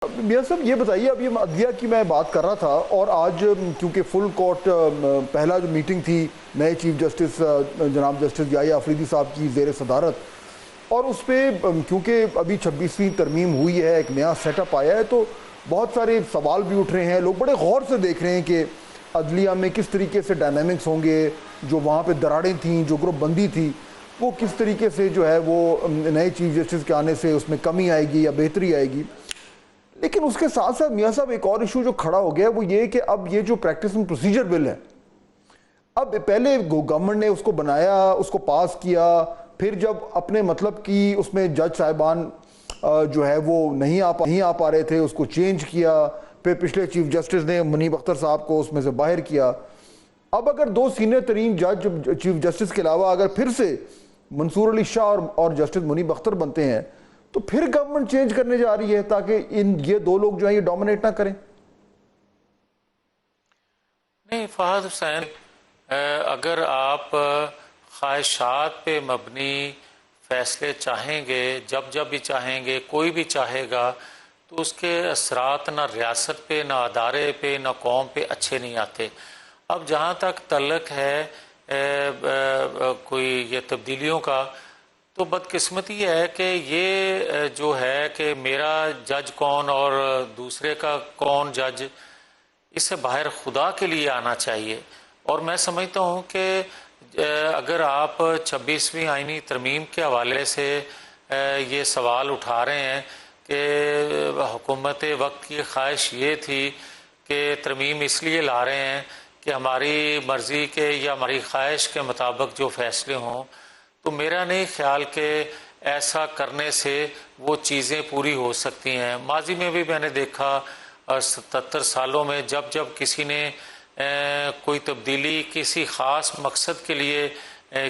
میاں صاحب یہ بتائیے، اب یہ عدلیہ کی میں بات کر رہا تھا، اور آج کیونکہ فل کورٹ پہلا جو میٹنگ تھی نئے چیف جسٹس جناب جسٹس یحییٰ آفریدی صاحب کی زیر صدارت، اور اس پہ کیونکہ ابھی 26ویں ترمیم ہوئی ہے، ایک نیا سیٹ اپ آیا ہے، تو بہت سارے سوال بھی اٹھ رہے ہیں، لوگ بڑے غور سے دیکھ رہے ہیں کہ عدلیہ میں کس طریقے سے ڈائنامکس ہوں گے، جو وہاں پہ دراڑیں تھیں، جو گروپ بندی تھی، وہ کس طریقے سے جو ہے وہ نئے چیف جسٹس کے آنے سے اس میں کمی آئے گی یا بہتری آئے گی۔ لیکن اس کے ساتھ ساتھ میاں صاحب ایک اور ایشو جو کھڑا ہو گیا ہے وہ یہ کہ اب یہ جو پریکٹس اینڈ پروسیجر بل ہے، اب پہلے گورنمنٹ نے اس کو بنایا، اس کو پاس کیا، پھر جب اپنے مطلب کی اس میں جج صاحبان جو ہے وہ نہیں آ پا رہے تھے، اس کو چینج کیا، پھر پچھلے چیف جسٹس نے منیب اختر صاحب کو اس میں سے باہر کیا۔ اب اگر دو سینئر ترین جج چیف جسٹس کے علاوہ اگر پھر سے منصور علی شاہ اور جسٹس منیب اختر بنتے ہیں، تو پھر گورنمنٹ چینج کرنے جا رہی ہے تاکہ یہ دو لوگ جو ہیں یہ ڈومینیٹ نہ کریں۔ نہیں فہد حسین، اگر آپ خواہشات پہ مبنی فیصلے چاہیں گے، جب بھی چاہیں گے، کوئی بھی چاہے گا، تو اس کے اثرات نہ ریاست پہ، نہ ادارے پہ، نہ قوم پہ اچھے نہیں آتے۔ اب جہاں تک تعلق ہے کوئی یہ تبدیلیوں کا، تو بدقسمتی ہے کہ یہ جو ہے کہ میرا جج کون اور دوسرے کا کون جج، اس سے باہر خدا کے لیے آنا چاہیے۔ اور میں سمجھتا ہوں کہ اگر آپ 26ویں آئینی ترمیم کے حوالے سے یہ سوال اٹھا رہے ہیں کہ حکومت وقت کی خواہش یہ تھی کہ ترمیم اس لیے لا رہے ہیں کہ ہماری مرضی کے یا ہماری خواہش کے مطابق جو فیصلے ہوں، تو میرا نہیں خیال کہ ایسا کرنے سے وہ چیزیں پوری ہو سکتی ہیں۔ ماضی میں بھی میں نے دیکھا 77 سالوں میں جب کسی نے کوئی تبدیلی کسی خاص مقصد کے لیے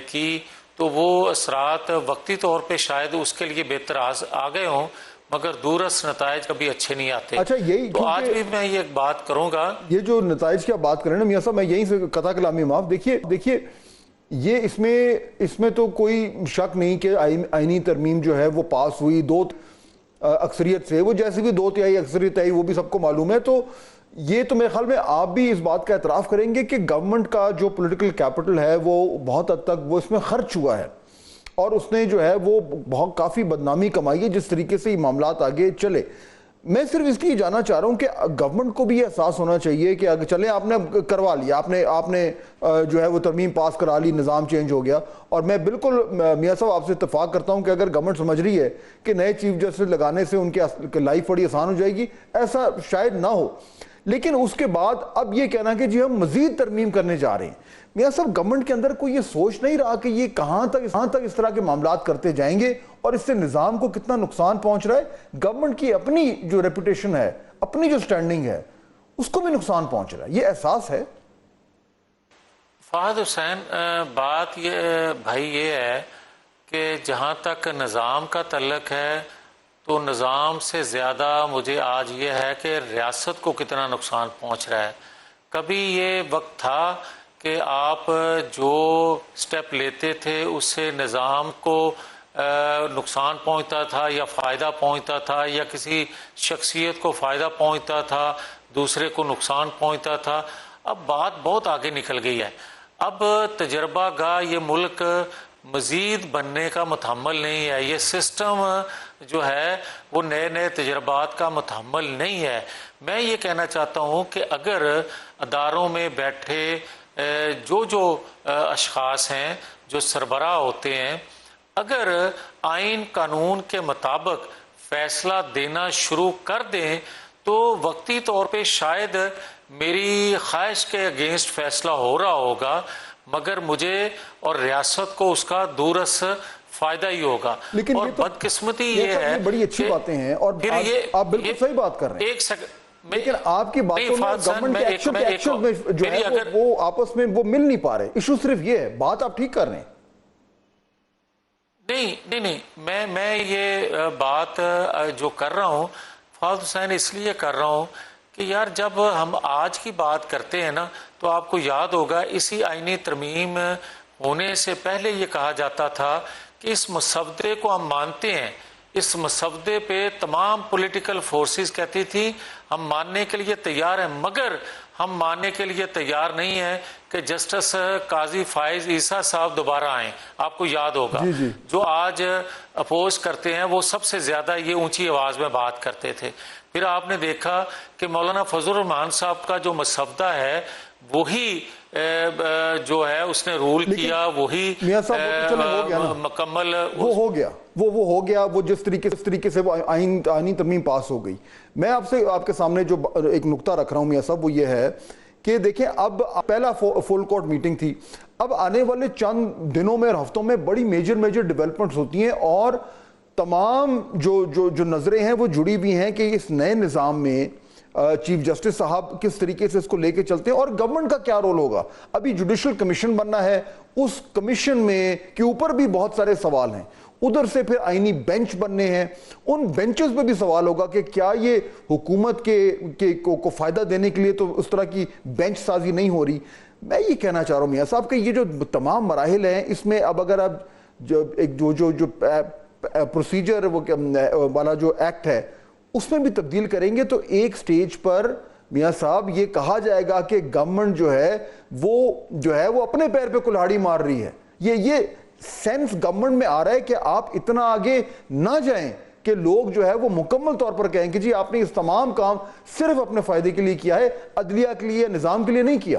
کی، تو وہ اثرات وقتی طور پہ شاید اس کے لیے بہتر آ گئے ہوں، مگر دورس نتائج کبھی اچھے نہیں آتے۔ اچھا، یہی تو آج بھی میں یہ بات کروں گا، یہ جو نتائج کی آپ بات کریں نا میاں صاحب، میں یہیں سے قطع کلامی معاف، دیکھیے یہ اس میں تو کوئی شک نہیں کہ آئینی ترمیم جو ہے وہ پاس ہوئی دو اکثریت سے، وہ جیسے بھی 2/3 اکثریت آئی وہ بھی سب کو معلوم ہے۔ تو یہ تو میرے خیال میں آپ بھی اس بات کا اعتراف کریں گے کہ گورنمنٹ کا جو پولیٹیکل کیپٹل ہے وہ بہت حد تک وہ اس میں خرچ ہوا ہے، اور اس نے جو ہے وہ بہت کافی بدنامی کمائی ہے جس طریقے سے یہ معاملات آگے چلے۔ میں صرف اس لیے جاننا چاہ رہا ہوں کہ گورنمنٹ کو بھی یہ احساس ہونا چاہیے کہ اگر چلیں آپ نے کروا لیا، آپ نے جو ہے وہ ترمیم پاس کرا لی، نظام چینج ہو گیا، اور میں بالکل میاں صاحب آپ سے اتفاق کرتا ہوں کہ اگر گورنمنٹ سمجھ رہی ہے کہ نئے چیف جسٹس لگانے سے ان کی لائف بڑی آسان ہو جائے گی، ایسا شاید نہ ہو، لیکن اس کے بعد اب یہ کہنا کہ جی ہم مزید ترمیم کرنے جا رہے ہیں، میاں صاحب گورنمنٹ کے اندر کوئی یہ سوچ نہیں رہا کہ یہ کہاں تک اس طرح کے معاملات کرتے جائیں گے اور اس سے نظام کو کتنا نقصان پہنچ رہا ہے؟ گورنمنٹ کی اپنی جو ریپوٹیشن ہے، اپنی جو سٹینڈنگ ہے، اس کو بھی نقصان پہنچ رہا ہے، یہ احساس ہے؟ فہد حسین، بات یہ بھائی یہ ہے کہ جہاں تک نظام کا تعلق ہے، تو نظام سے زیادہ مجھے آج یہ ہے کہ ریاست کو کتنا نقصان پہنچ رہا ہے۔ کبھی یہ وقت تھا کہ آپ جو سٹیپ لیتے تھے اس سے نظام کو نقصان پہنچتا تھا یا فائدہ پہنچتا تھا، یا کسی شخصیت کو فائدہ پہنچتا تھا، دوسرے کو نقصان پہنچتا تھا۔ اب بات بہت آگے نکل گئی ہے۔ اب تجربہ گاہ یہ ملک مزید بننے کا متحمل نہیں ہے، یہ سسٹم جو ہے وہ نئے تجربات کا متحمل نہیں ہے۔ میں یہ کہنا چاہتا ہوں کہ اگر اداروں میں بیٹھے جو اشخاص ہیں، جو سربراہ ہوتے ہیں، اگر آئین قانون کے مطابق فیصلہ دینا شروع کر دیں، تو وقتی طور پہ شاید میری خواہش کے اگینسٹ فیصلہ ہو رہا ہوگا، مگر مجھے اور ریاست کو اس کا دورس فائدہ ہی ہوگا۔ لیکن اور بدقسمتی یہ ہے، بڑی اچھی باتیں ہیں اور آپ بالکل صحیح بات کر رہے ہیں، ایک سیکنڈ، لیکن آپ کی باتوں میں گورنمنٹ کے ایکشن میں جو ہے وہ آپس میں وہ مل نہیں پا رہے۔ ایشو صرف یہ ہے، بات آپ ٹھیک کر رہے ہیں۔ نہیں، میں یہ بات جو کر رہا ہوں فہد حسین اس لیے کر رہا ہوں کہ یار جب ہم آج کی بات کرتے ہیں نا، تو آپ کو یاد ہوگا اسی آئینی ترمیم ہونے سے پہلے یہ کہا جاتا تھا کہ اس مسودے کو ہم مانتے ہیں اس مسودے پہ تمام پولیٹیکل فورسز کہتی تھی ہم ماننے کے لیے تیار ہیں، مگر ہم ماننے کے لیے تیار نہیں ہیں کہ جسٹس قاضی فائز عیسیٰ صاحب دوبارہ آئیں۔ آپ کو یاد ہوگا جو آج اپوز کرتے ہیں وہ سب سے زیادہ یہ اونچی آواز میں بات کرتے تھے۔ پھر آپ نے دیکھا کہ مولانا فضل الرحمان صاحب کا جو مسودہ ہے وہی جو ہے اس نے رول کیا، وہی مکمل وہ ہو گیا، وہ ہو گیا، وہ جس طریقے سے وہ آئینی ترمیم پاس ہو گئی۔ میں آپ کے سامنے جو ایک نقطہ رکھ رہا ہوں میاں صاحب وہ یہ ہے کہ دیکھیں اب پہلا فل کورٹ میٹنگ تھی، اب آنے والے چند دنوں میں اور ہفتوں میں بڑی میجر ڈیولپمنٹس ہوتی ہیں، اور تمام جو نظریں ہیں وہ جڑی بھی ہیں کہ اس نئے نظام میں چیف جسٹس صاحب کس طریقے سے اس کو لے کے چلتے ہیں اور گورنمنٹ کا کیا رول ہوگا۔ ابھی جوڈیشل کمیشن بننا ہے، اس کمیشن میں کے اوپر بھی بہت سارے سوال ہیں، ادھر سے پھر آئینی بینچ بننے ہیں، ان بینچز پہ بھی سوال ہوگا کہ کیا یہ حکومت کو فائدہ دینے کے لیے تو اس طرح کی بینچ سازی نہیں ہو رہی۔ میں یہ کہنا چاہ رہا ہوں میاں صاحب کہ یہ جو تمام مراحل ہیں اس میں اب اگر آپ جو پروسیجر والا جو ایکٹ ہے اس میں بھی تبدیل کریں گے تو ایک سٹیج پر میاں صاحب یہ کہا جائے گا کہ گورنمنٹ جو ہے وہ اپنے پیر پہ کلہاڑی مار رہی ہے۔ یہ سینس گورنمنٹ میں آ رہا ہے کہ آپ اتنا آگے نہ جائیں کہ لوگ جو ہے وہ مکمل طور پر کہیں کہ جی آپ نے اس تمام کام صرف اپنے فائدے کے لیے کیا ہے، عدلیہ کے لیے، نظام کے لیے نہیں کیا۔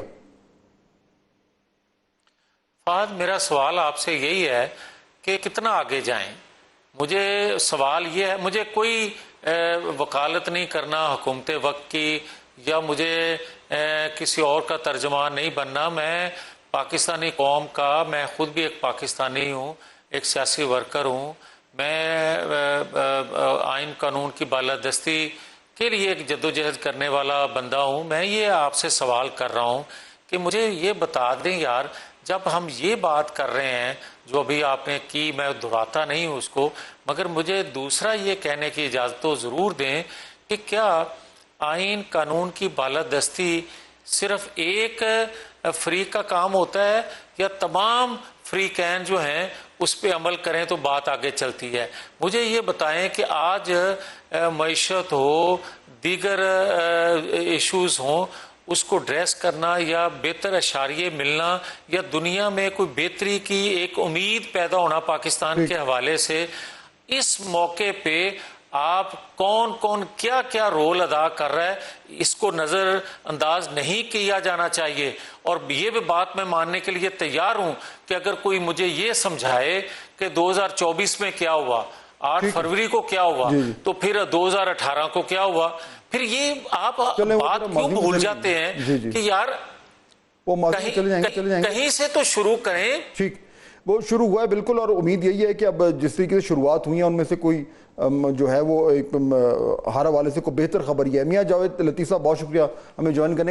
فہد، میرا سوال آپ سے یہی ہے کہ کتنا آگے جائیں؟ مجھے سوال یہ ہے، مجھے کوئی وکالت نہیں کرنا حکومت وقت کی یا مجھے کسی اور کا ترجمان نہیں بننا۔ میں پاکستانی قوم کا، میں خود بھی ایک پاکستانی ہوں، ایک سیاسی ورکر ہوں، میں آئین قانون کی بالادستی کے لیے ایک جدوجہد کرنے والا بندہ ہوں۔ میں یہ آپ سے سوال کر رہا ہوں کہ مجھے یہ بتا دیں یار، جب ہم یہ بات کر رہے ہیں جو ابھی آپ نے کی، میں دہراتا نہیں ہوں اس کو، مگر مجھے دوسرا یہ کہنے کی اجازت تو ضرور دیں کہ کیا آئین قانون کی بالادستی صرف ایک فریق کا کام ہوتا ہے یا تمام فریقین جو ہیں اس پہ عمل کریں تو بات آگے چلتی ہے؟ مجھے یہ بتائیں کہ آج معیشت ہو، دیگر ایشوز ہوں، اس کو ڈریس کرنا یا بہتر اشاریے ملنا یا دنیا میں کوئی بہتری کی ایک امید پیدا ہونا پاکستان کے حوالے سے، اس موقع پہ آپ کون کیا رول ادا کر رہا ہے، اس کو نظر انداز نہیں کیا جانا چاہیے۔ اور یہ بھی بات میں ماننے کے لیے تیار ہوں کہ اگر کوئی مجھے یہ سمجھائے کہ 2024 میں کیا ہوا، 8 فروری کو کیا ہوا، تو پھر 2018 کو کیا ہوا، پھر یہ آپ بات کیوں بھول جاتے ہیں کہ یار کہیں سے تو شروع کریں۔ ٹھیک، وہ شروع ہوا ہے بالکل، اور امید یہی ہے کہ اب جس طریقے سے شروعات ہوئی ہیں ان میں سے کوئی جو ہے وہ ہر حوالے سے کوئی بہتر خبر ہی ہے۔ میاں جاوید لطیف صاحب بہت شکریہ ہمیں جوائن کرنے